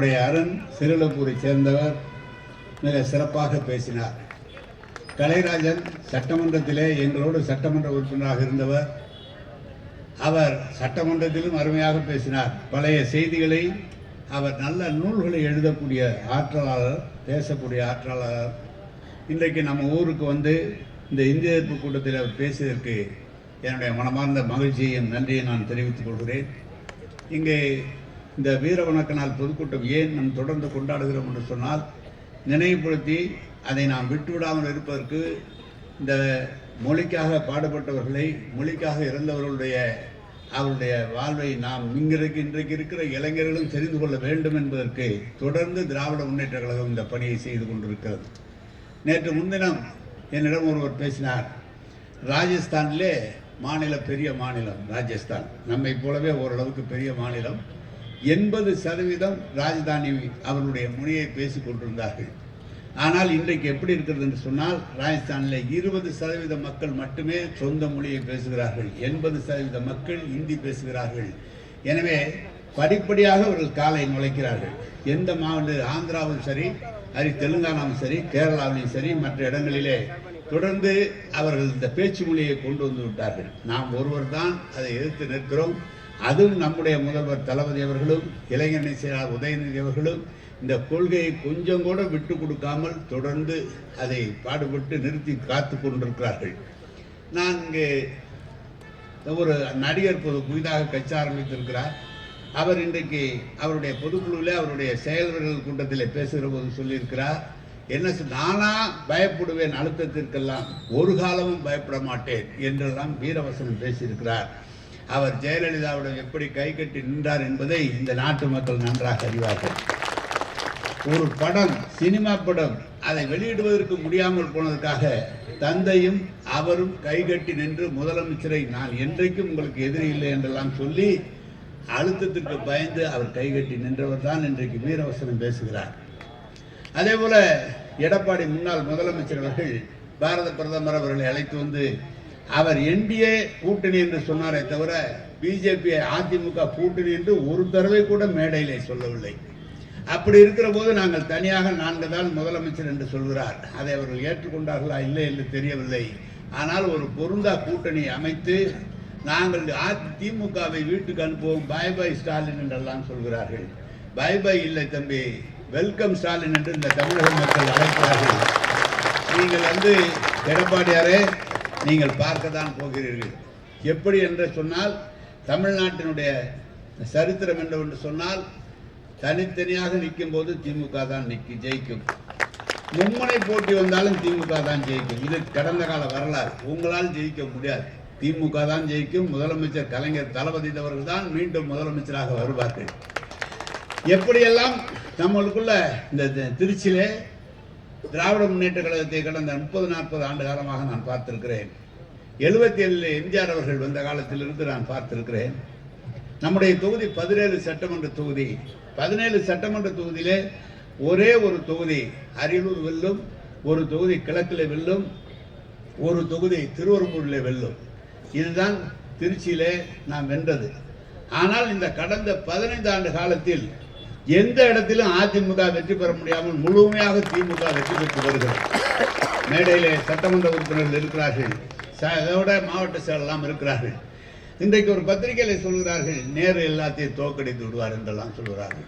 நம்முடைய அருண் சிறுலப்பூரை சேர்ந்தவர் மிக சிறப்பாக பேசினார். கலைராஜன் சட்டமன்றத்திலே எங்களோடு சட்டமன்ற உறுப்பினராக இருந்தவர். அவர் சட்டமன்றத்திலும் அருமையாக பேசினார். பழைய செய்திகளை அவர் நல்ல நூல்களை எழுதக்கூடிய ஆற்றலாளர், பேசக்கூடிய ஆற்றலாளர். இன்றைக்கு நம்ம ஊருக்கு வந்து இந்த இந்திய எதிர்ப்பு கூட்டத்தில் அவர் பேசியதற்கு என்னுடைய மனமார்ந்த மகிழ்ச்சியையும் நன்றியை நான் தெரிவித்துக் கொள்கிறேன். இங்கே இந்த வீர வணக்க நாள் பொதுக்கூட்டம் ஏன் நாம் தொடர்ந்து கொண்டாடுகிறோம் என்று சொன்னால், நினைவுபடுத்தி அதை நாம் விட்டுவிடாமல் இருப்பதற்கு இந்த மொழிக்காக பாடுபட்டவர்களை, மொழிக்காக அவருடைய வாழ்வை நாம் இன்றைக்கு இருக்கிற இளைஞர்களும் தெரிந்து கொள்ள வேண்டும் என்பதற்கு தொடர்ந்து திராவிட முன்னேற்ற கழகம் இந்த பணியை செய்து கொண்டிருக்கிறது. நேற்று முன்தினம் என்னிடம் ஒருவர் பேசினார். ராஜஸ்தானிலே பெரிய மாநிலம் ராஜஸ்தான், நம்மை போலவே ஓரளவுக்கு பெரிய மாநிலம். 80% ராஜதானி அவர்களுடைய மொழியை பேசிக் கொண்டிருந்தார்கள். ஆனால் இன்றைக்கு எப்படி இருக்கிறது என்று சொன்னால், ராஜஸ்தானில் 20% மக்கள் மட்டுமே சொந்த மொழியை பேசுகிறார்கள், 80% மக்கள் இந்தி பேசுகிறார்கள். எனவே படிப்படியாக அவர்கள் காலை நுழைக்கிறார்கள். எந்த மாவட்ட, ஆந்திராவும் சரி, தெலுங்கானாவும் சரி, கேரளாவிலும் சரி, மற்ற இடங்களிலே தொடர்ந்து அவர்கள் இந்த பேச்சு மொழியை கொண்டு வந்து விட்டார்கள். நாம் ஒருவர் தான் அதை எதிர்த்து நிற்கிறோம். அதுவும் நம்முடைய முதல்வர் தளபதி அவர்களும், இளைஞரணி செயலாளர் உதயநிதி அவர்களும் இந்த கொள்கையை கொஞ்சம் கூட விட்டு கொடுக்காமல் தொடர்ந்து அதை பாடுபட்டு நிறுத்தி காத்து கொண்டிருக்கிறார்கள். நான் இங்கே ஒரு நடிகர் புதிதாக கட்சி ஆரம்பித்திருக்கிறார். அவர் இன்றைக்கு அவருடைய பொதுக்குழுவில் அவருடைய செயல்வர்கள் கூட்டத்தில் பேசுகிற போது சொல்லியிருக்கிறார், நானா பயப்படுவேன், அழுத்தத்திற்கெல்லாம் ஒரு காலமும் பயப்பட மாட்டேன் என்றெல்லாம் வீரவசனம் பேசியிருக்கிறார். அவர் ஜெயலலிதாவுடன் எப்படி கை கட்டி நின்றார் என்பதை இந்த நாட்டு மக்கள் நன்றாக அறிவார்கள். ஒரு படம், சினிமா படம், அதை வெளியிடுவதற்கு முடியாமல் போனதற்காக தந்தையும் அவரும் கைகட்டி நின்று முதலமைச்சரை நான் என்றைக்கும் உங்களுக்கு எதிரி இல்லை என்றெல்லாம் சொல்லி அழுத்தத்திற்கு பயந்து அவர் கைகட்டி நின்றவர் தான் இன்றைக்கு வீரவசனம் பேசுகிறார். அதே போல எடப்பாடி முன்னாள் முதலமைச்சர் அவர்கள் பாரத பிரதமர் அவர்களை அழைத்து வந்து அவர் என்டிஏ கூட்டணி என்று சொன்னாரே தவிர பிஜேபி அதிமுக கூட்டணி என்று ஒரு தடவை கூட மேடையிலே சொல்லவில்லை. அப்படி இருக்கிற போது நாங்கள் தனியாக 4 தான் முதலமைச்சர் என்று சொல்கிறார். அதை அவர்கள் ஏற்றுக்கொண்டார்களா இல்லை என்று தெரியவில்லை. ஆனால் ஒரு பொருந்தா கூட்டணி அமைத்து நாங்கள் அதிமுகவை வீட்டுக்கு அனுப்புவோம், பாய் பாய் ஸ்டாலின் என்றெல்லாம் சொல்கிறார்கள். பாய் பாய் இல்லை தம்பி, வெல்கம் ஸ்டாலின் என்று இந்த தமிழக மக்கள் அழைக்கிறார்கள். நீங்கள் வந்து எடப்பாடியாரே நீங்கள் பார்க்க தான் போகிறீர்கள். எப்படி என்று சொன்னால், தமிழ்நாட்டினுடைய சரித்திரம் என்று சொன்னால், தனித்தனியாக நிற்கும் போது திமுக தான் ஜெயிக்கும். மும்முனை போட்டி வந்தாலும் திமுக தான் ஜெயிக்கும். இது கடந்த கால வரலாறு. உங்களால் ஜெயிக்க முடியாது. திமுக தான் ஜெயிக்கும். முதலமைச்சர் கலைஞர் தளபதி அவர்கள் தான் மீண்டும் முதலமைச்சராக வருவார்கள். எப்படியெல்லாம் நம்மளுக்குள்ள இந்த திருச்சியிலே திராவிட முன்னேற்ற கழகத்தை கடந்த 30-40 ஆண்டு காலமாக நான் பார்த்திருக்கிறேன். 77 எம்ஜிஆர் அவர்கள் வந்த காலத்திலிருந்து நான் பார்த்திருக்கிறேன். நம்முடைய தொகுதி 17 சட்டமன்ற தொகுதி. 17 சட்டமன்ற தொகுதியிலே ஒரே ஒரு தொகுதி அரியலூர் வெல்லும், ஒரு தொகுதி கிழக்கில் வெல்லும், ஒரு தொகுதி திருவெரும்பூரில் வெல்லும். இதுதான் திருச்சியிலே நாம் வென்றது. ஆனால் இந்த கடந்த 15 ஆண்டு காலத்தில் எந்த இடத்திலும் அதிமுக வெற்றி பெற முடியாமல் முழுமையாக திமுக வெற்றி பெற்று வருகிறது. மேடையிலே சட்டமன்ற உறுப்பினர்கள் இருக்கிறார்கள், அதோட மாவட்ட செயலெல்லாம் இருக்கிறார்கள். இன்றைக்கு ஒரு பத்திரிகையில சொல்கிறார்கள், நேரு எல்லாத்தையும் தோக்கடித்து விடுவார் என்றெல்லாம் சொல்கிறார்கள்.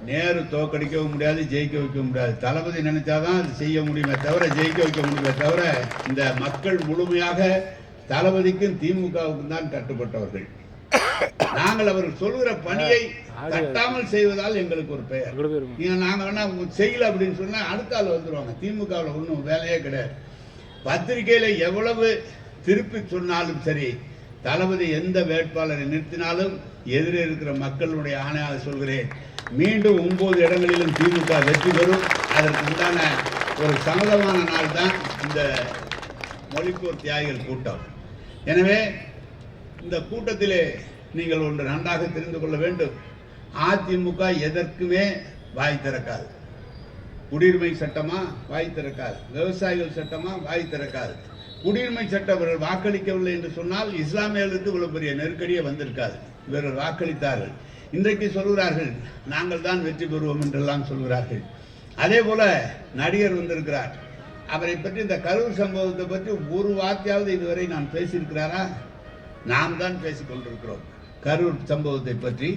நேரு தோக்கடிக்கவும் முடியாது, ஜெயிக்க வைக்க முடியாது. தளபதி நினைச்சாதான் அது செய்ய முடியுமே தவிர ஜெயிக்க வைக்க முடியுமே தவிர இந்த மக்கள் முழுமையாக தளபதிக்கும் திமுகவுக்கும் தான் கட்டுப்பட்டவர்கள். நாங்கள் அவர்கள் சொல்கிற பணியை கட்டாமல் செய்வதால் எங்களுக்கு ஒரு பெயர். நாங்க வேணா செய்யல அப்படின்னு சொன்னா அடுத்த ஆள் வந்துருவாங்க. திமுகவில் ஒன்றும் வேலையே கிடையாது. பத்திரிகையில எவ்வளவு திருப்பி சொன்னாலும் சரி, தளபதி எந்த வேட்பாளரை நிறுத்தினாலும் எதிரே இருக்கிற மக்களுடைய ஆணையாக சொல்கிறேன், மீண்டும் 9 இடங்களிலும் திமுக வெற்றி பெறும். அதற்கு உண்டான ஒரு சம்மதமான நாள் தான் இந்த மொழிப்போர் தியாகிகள் கூட்டம். எனவே இந்த கூட்டத்திலே நீங்கள் ஒன்று நன்றாக தெரிந்து கொள்ள வேண்டும். அதிமுக எதற்குமே வாய் திறக்காது. குடியுரிமை சட்டமா வாய் திறக்காது, விவசாயிகள் சட்டமா வாய் திறக்காது. குடியுரிமை சட்டம் இவர்கள் வாக்களிக்கவில்லை என்று சொன்னால் இஸ்லாமியர்களுக்கு இவ்வளவு பெரிய நெருக்கடியே வந்திருக்காது. இவர்கள் வாக்களித்தார்கள். இன்றைக்கு சொல்கிறார்கள் நாங்கள் தான் வெற்றி பெறுவோம் என்றெல்லாம் சொல்கிறார்கள். அதே போல நடிகர் வந்திருக்கிறார். அவரை பற்றி இந்த கரூர் சம்பவத்தை பற்றி ஒரு வார்த்தையாவது இதுவரை நான் பேசியிருக்கிறாரா? நாம் தான் பேசிக் கொண்டிருக்கிறோம் கரூர் சம்பவத்தை பற்றி.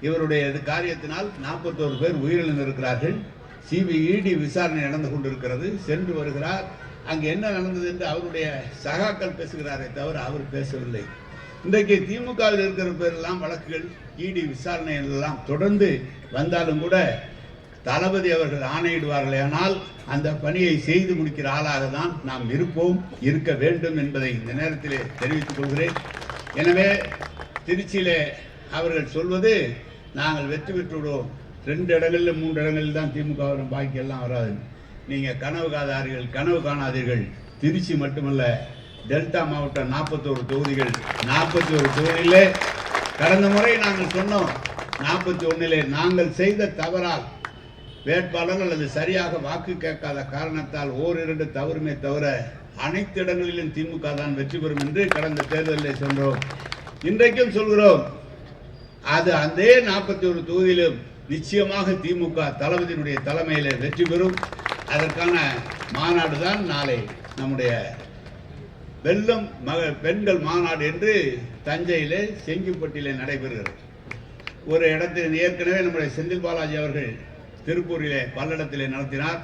இவருடைய காரியத்தினால் 41 பேர் உயிரிழந்திருக்கிறார்கள். சிபிஇடி விசாரணை நடந்து கொண்டிருக்கிறது. சென்று வருகிறார். அங்கு என்ன நடந்தது என்று அவருடைய சகாக்கள் பேசுகிறாரே தவிர அவர் பேசவில்லை. இன்றைக்கு திமுகவில் இருக்கிற பேரெல்லாம் வழக்குகள் இடி விசாரணை எல்லாம் தொடர்ந்து வந்தாலும் கூட தளபதி அவர்கள் ஆணையிடுவார்கள். ஆனால் அந்த பணியை செய்து முடிக்கிற ஆளாக தான் நாம் இருப்போம், இருக்க வேண்டும் என்பதை இந்த நேரத்திலே தெரிவித்துக் கொள்கிறேன். எனவே திருச்சியிலே அவர்கள் சொல்வது நாங்கள் வெற்றி பெற்று விடுவோம், 2 இடங்களில் 3 இடங்களில் தான் திமுக வரும், பாக்கி எல்லாம் வராது. நீங்கள் கனவு காணாதீர்கள். திருச்சி மட்டுமல்ல, டெல்டா மாவட்டம் 41 தொகுதிகள், 41 தொகுதியிலே கடந்த முறை நாங்கள் சொன்னோம், 41 நாங்கள் செய்த தவறால் வேட்பாளர்கள் அல்லது சரியாக வாக்கு கேட்காத காரணத்தால் 1-2 தவறுமே தவிர அனைத்து இடங்களிலும் திமுக தான் வெற்றி பெறும் என்று கடந்த தேர்தலில் சொன்னோம். இன்றைக்கும் சொல்கிறோம், அது அதே 41 தொகுதியிலும் நிச்சயமாக திமுக தளபதியினுடைய தலைமையில் வெற்றி பெறும். அதற்கான மாநாடு தான் நாளை நம்முடைய வெல்லம் பெண்கள் மாநாடு என்று தஞ்சையிலே செங்கிப்பட்டியிலே நடைபெறுகிறது. ஒரு இடத்தில் ஏற்கனவே நம்முடைய செந்தில் பாலாஜி அவர்கள் திருப்பூரிலே பல்லடத்திலே நடத்தினார்.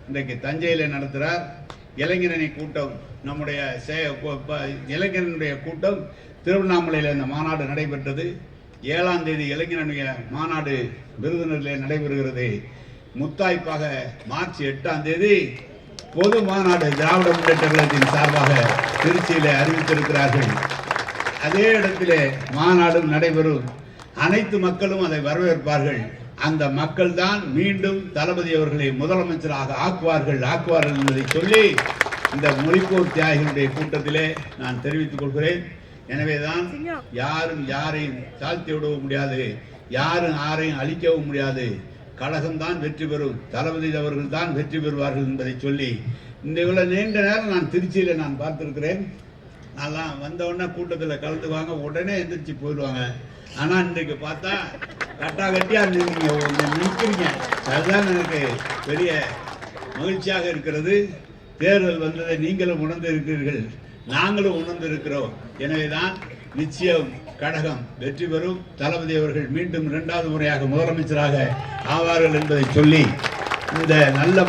இன்றைக்கு தஞ்சையிலே நடத்துகிறார். இளைஞரணி கூட்டம், நம்முடைய இளைஞரனுடைய கூட்டம் திருவண்ணாமலையில் இந்த மாநாடு நடைபெற்றது. 7ஆம் தேதி இளைஞரனுடைய மாநாடு விருதுநகரில் நடைபெறுகிறது. முத்தாய்ப்பாக மார்ச் 8ஆம் தேதி பொது மாநாடு திராவிட முன்னேற்ற கழகத்தின் சார்பாக திருச்சியிலே அறிவித்திருக்கிறார்கள். அதே இடத்திலே மாநாடும் நடைபெறும். அனைத்து மக்களும் அதை வரவேற்பார்கள். அந்த மக்கள் தான் மீண்டும் தளபதி அவர்களை முதலமைச்சராக ஆக்குவார்கள் என்பதை சொல்லி இந்த மொழிப்போர் தியாகிகளுடைய கூட்டத்திலே நான் தெரிவித்துக் கொள்கிறேன். எனவேதான் யாரும் யாரையும் தாழ்த்தி விடவும் முடியாது, யாரும் யாரையும் அழிக்கவும் முடியாது. கழகம்தான் வெற்றி பெறும், தளபதி அவர்கள் தான் வெற்றி பெறுவார்கள் என்பதை சொல்லி இந்த இவ்வளவு நீண்ட நேரம் நான் திருச்சியில நான் பார்த்திருக்கிறேன். நான்லாம் வந்தவுடனே கூட்டத்தில் கலந்துக்குவாங்க, உடனே எந்திரிச்சு போயிடுவாங்க. ஆனால் இன்றைக்கு பார்த்தா கட்டாகட்டியா நிற்கிறீங்க. அதுதான் எனக்கு பெரிய மகிழ்ச்சியாக இருக்கிறது. தேர்தல் வந்ததை நீங்களும் உணர்ந்து இருக்கிறீர்கள், நாங்களும் உணர்ந்து இருக்கிறோம். எனவேதான் நிச்சயம் கழகம் வெற்றி பெறும், தளபதி அவர்கள் மீண்டும் 2வது முறையாக முதலமைச்சராக ஆவார்கள் என்பதை சொல்லி இந்த நல்ல